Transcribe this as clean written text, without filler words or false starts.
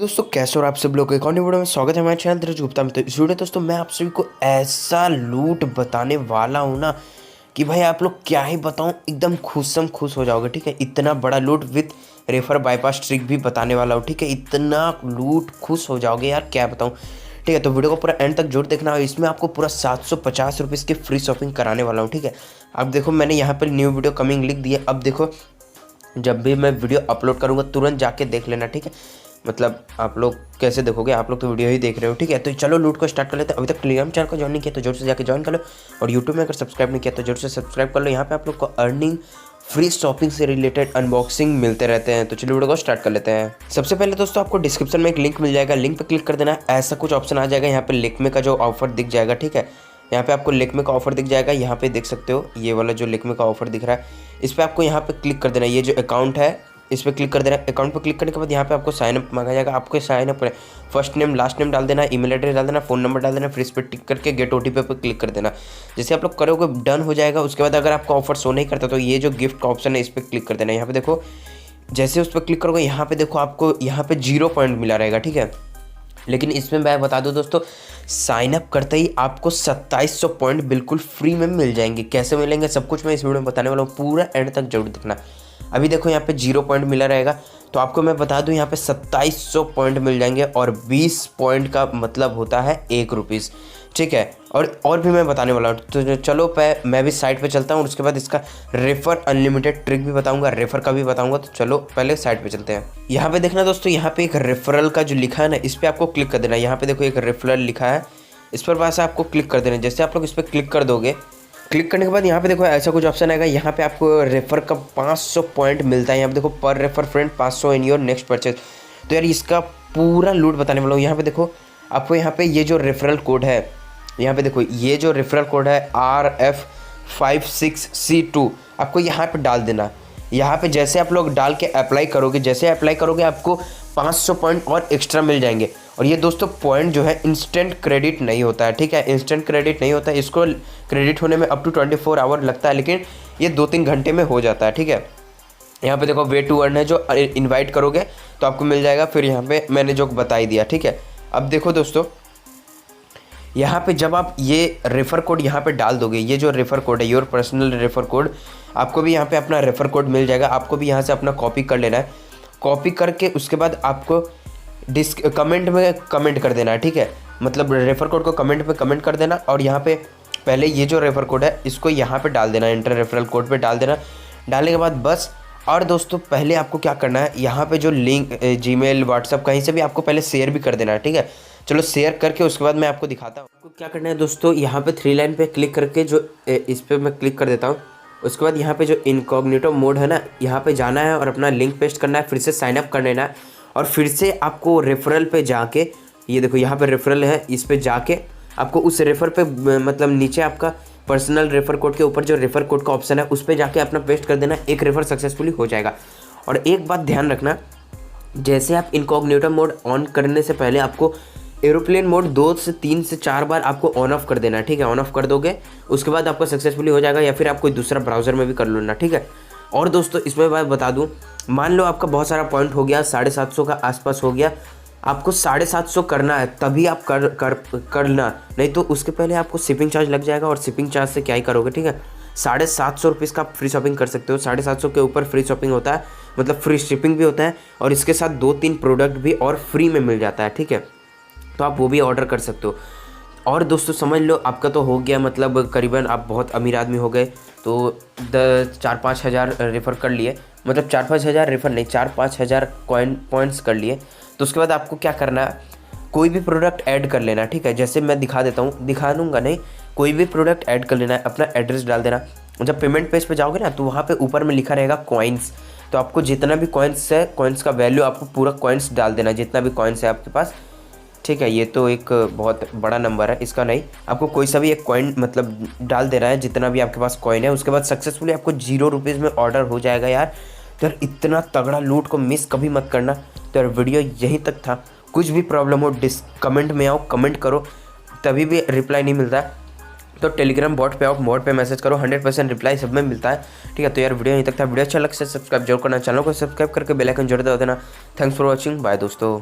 दोस्तों कैसे हो आप सब लोग एक और वीडियो में स्वागत है हमारे चैनल धीरज गुप्ता में। तो इस वीडियो दोस्तों मैं आप सभी को ऐसा लूट बताने वाला हूँ ना कि भाई आप लोग क्या ही बताऊँ, एकदम खुश हो जाओगे। ठीक है, इतना बड़ा लूट विथ रेफर बाईपास ट्रिक भी बताने वाला हूँ। ठीक है, इतना लूट खुश हो जाओगे यार, क्या बताऊँ। ठीक है, तो वीडियो को पूरा एंड तक जरूर देखना और इसमें आपको पूरा 750 रुपीज़ की फ्री शॉपिंग कराने वाला हूँ। ठीक है, अब देखो मैंने यहाँ पर न्यू वीडियो कमिंग लिख दिया। अब देखो जब भी मैं वीडियो अपलोड करूँगा तुरंत जाके देख लेना। ठीक है, मतलब आप लोग कैसे देखोगे, आप लोग तो वीडियो ही देख रहे हो। ठीक है, तो चलो लूट को स्टार्ट कर लेते हैं। अभी तक टेलीग्राम चैनल को ज्वाइन नहीं किया तो जोर से जाके ज्वाइन कर लो और यूट्यूब में अगर सब्सक्राइब नहीं किया तो जोर से सब्सक्राइब कर लो। यहाँ पे आप लोग को अर्निंग, फ्री शॉपिंग से रिलेटेड अनबॉक्सिंग मिलते रहते हैं। तो चलिए वीडियो को स्टार्ट कर लेते हैं। सबसे पहले दोस्तों आपको डिस्क्रिप्शन में एक लिंक मिल जाएगा, लिंक पर क्लिक कर देना। ऐसा कुछ ऑप्शन आ जाएगा, यहाँ पे लेक्मे का जो ऑफर दिख जाएगा। ठीक है, यहाँ पे आपको लेक्मे का ऑफर दिख जाएगा। यहाँ पे देख सकते हो ये वाला जो लेक्मे का ऑफर दिख रहा है, इस पर आपको यहाँ पे क्लिक कर देना। ये जो अकाउंट है इस पर क्लिक कर देना। अकाउंट पर क्लिक करने के बाद यहाँ पे आपको साइन अप मांगा जाएगा। आपको sign up first name last name डाल देना, ईमेल एड्रेस डाल देना, फ़ोन नंबर डाल देना, फिर इस पर टिक करके गेट ओटीपी पर क्लिक कर देना। जैसे आप लोग करोगे डन हो जाएगा। उसके बाद अगर आपका ऑफर शो नहीं करता तो ये जो गिफ्ट का ऑप्शन है इस पर क्लिक कर देना। यहाँ पे देखो जैसे उस पर क्लिक करोगे यहाँ पे देखो आपको यहाँ पे 0 पॉइंट मिला रहेगा। ठीक है, लेकिन इसमें मैं बता दूं दोस्तों, साइन अप करते ही आपको 2700 पॉइंट बिल्कुल फ्री में मिल जाएंगे। कैसे मिलेंगे सब कुछ मैं इस वीडियो में बताने वाला हूँ, पूरा एंड तक जरूर देखना। अभी देखो यहाँ पे 0 पॉइंट मिला रहेगा तो आपको मैं बता दूं यहाँ पे 2700 पॉइंट मिल जाएंगे और 20 पॉइंट का मतलब होता है 1 रुपीज़। ठीक है, और भी मैं बताने वाला हूँ। तो चलो मैं भी साइट पे चलता हूँ और उसके बाद इसका रेफर अनलिमिटेड ट्रिक भी बताऊंगा, रेफर का भी बताऊंगा। तो चलो पहले साइट पे चलते हैं। यहाँ पे देखना दोस्तों, यहाँ पे एक रेफरल का जो लिखा है ना इस पर आपको क्लिक कर देना। यहाँ पे देखो एक रेफरल लिखा है, इस पर पास आपको क्लिक कर देना। जैसे आप लोग इस पर क्लिक कर दोगे, क्लिक करने के बाद यहाँ पे देखो ऐसा कुछ ऑप्शन आएगा। यहाँ पे आपको रेफर का 500 पॉइंट मिलता है। यहाँ पे देखो पर refer friend 500 in your next purchase. तो यार इसका पूरा लूट बताने वाला हूँ। यहाँ पे देखो आपको यहाँ पे ये जो रेफरल कोड है, यहाँ पे देखो ये जो रेफरल कोड है RF56C2 आपको यहाँ पे डाल देना। यहाँ पे जैसे आप लोग डाल के अप्लाई करोगे, जैसे अप्लाई करोगे आपको 500 पॉइंट और एक्स्ट्रा मिल जाएंगे। और ये दोस्तों पॉइंट जो है इंस्टेंट क्रेडिट नहीं होता है। ठीक है, इंस्टेंट क्रेडिट नहीं होता है, इसको क्रेडिट होने में अप टू 24 आवर लगता है, लेकिन ये 2-3 घंटे में हो जाता है। ठीक है, यहाँ पे देखो वे टू अर्न है, जो इन्वाइट करोगे तो आपको मिल जाएगा। फिर यहाँ पे मैंने जो बता ही दिया। ठीक है, अब देखो दोस्तों यहाँ पे जब आप ये रेफ़र कोड यहाँ पे डाल दोगे, ये जो रेफ़र कोड है योर पर्सनल रेफ़र कोड, आपको भी यहाँ पे अपना रेफ़र कोड मिल जाएगा। आपको भी यहाँ से अपना कॉपी कर लेना है। कॉपी करके उसके बाद आपको कमेंट में कमेंट कर देना है। ठीक है, मतलब रेफ़र कोड को कमेंट में कमेंट कर देना और यहाँ पे पहले ये जो रेफ़र कोड है इसको यहाँ पे डाल देना, इंटर रेफरल कोड पे डाल देना। डालने के बाद बस, और दोस्तों पहले आपको क्या करना है, यहाँ पे जो लिंक जीमेल व्हाट्सअप कहीं से भी आपको पहले शेयर भी कर देना है। ठीक है, चलो शेयर करके उसके बाद मैं आपको दिखाता हूँ। आपको क्या करना है दोस्तों, यहाँ पे 3 लाइन पे क्लिक करके जो इस पर मैं क्लिक कर देता हूँ। उसके बाद यहाँ पे जो इनकॉग्निटो मोड है ना, यहाँ पे जाना है और अपना लिंक पेस्ट करना है, फिर से साइन अप कर लेना है और फिर से आपको रेफरल पे जाके, ये देखो यहाँ पे रेफरल है, इस पे जाके आपको उस रेफर पे मतलब नीचे आपका पर्सनल रेफर कोड के ऊपर जो रेफर कोड का ऑप्शन है उस पर जाके अपना पेस्ट कर देना। एक रेफर सक्सेसफुली हो जाएगा। और एक बात ध्यान रखना, जैसे आप इनकॉग्निटो मोड ऑन करने से पहले आपको एरोप्लेन मोड 2 से 3 से 4 बार आपको ऑन ऑफ कर देना है। ठीक है, ऑन ऑफ कर दोगे उसके बाद आपका सक्सेसफुली हो जाएगा, या फिर आप कोई दूसरा ब्राउज़र में भी कर लेना। ठीक है, और दोस्तों इसमें मैं बता दूं, मान लो आपका बहुत सारा पॉइंट हो गया, 750 का आसपास हो गया, आपको 750 करना है तभी आप करना, नहीं तो उसके पहले आपको शिपिंग चार्ज लग जाएगा और शिपिंग चार्ज से क्या ही करोगे। ठीक है, 750 रुपीज़ का आप फ्री शॉपिंग कर सकते हो। 750 के ऊपर फ्री शॉपिंग होता है, मतलब फ्री शिपिंग भी होता है और इसके साथ 2-3 प्रोडक्ट भी और फ्री में मिल जाता है। ठीक है, तो आप वो भी ऑर्डर कर सकते हो। और दोस्तों समझ लो आपका तो हो गया, मतलब करीबन आप बहुत अमीर आदमी हो गए। तो 4-5 हज़ार रेफ़र कर लिए, मतलब 4-5 हज़ार रेफ़र नहीं, 4-5 हज़ार पॉइंट्स कर लिए। तो उसके बाद आपको क्या करना है, कोई भी प्रोडक्ट ऐड कर लेना। ठीक है, जैसे मैं दिखा देता हूँ, दिखा दूँगा नहीं, कोई भी प्रोडक्ट ऐड कर लेना है, अपना एड्रेस डाल देना। जब पेमेंट पेज पे जाओगे ना तो वहाँ पे ऊपर में लिखा रहेगा कॉइन्स, तो आपको जितना भी कॉइन्स है, कॉइन्स का वैल्यू आपको पूरा कॉइन्स डाल देना, जितना भी कॉइन्स है आपके पास। ठीक है, ये तो एक बहुत बड़ा नंबर है, इसका नहीं, आपको कोई सा भी एक कॉइन मतलब डाल देना है, जितना भी आपके पास कॉइन है। उसके बाद सक्सेसफुली आपको 0 रुपीज़ में ऑर्डर हो जाएगा। यार तो यार इतना तगड़ा लूट को मिस कभी मत करना। तो यार वीडियो यहीं तक था, कुछ भी प्रॉब्लम हो कमेंट में आओ, कमेंट करो, तभी भी रिप्लाई नहीं मिलता है तो टेलीग्राम बॉट पे आओ, बॉट पे मैसेज करो, 100% रिप्लाई सब में मिलता है। ठीक है, तो यार वीडियो यहीं तक था। वीडियो अच्छा लगे सब्सक्राइब जरूर करना, चैनल को सब्सक्राइब करके बेल आइकन जरूर दबा देना। थैंक्स फॉर वॉचिंग, बाय दोस्तों।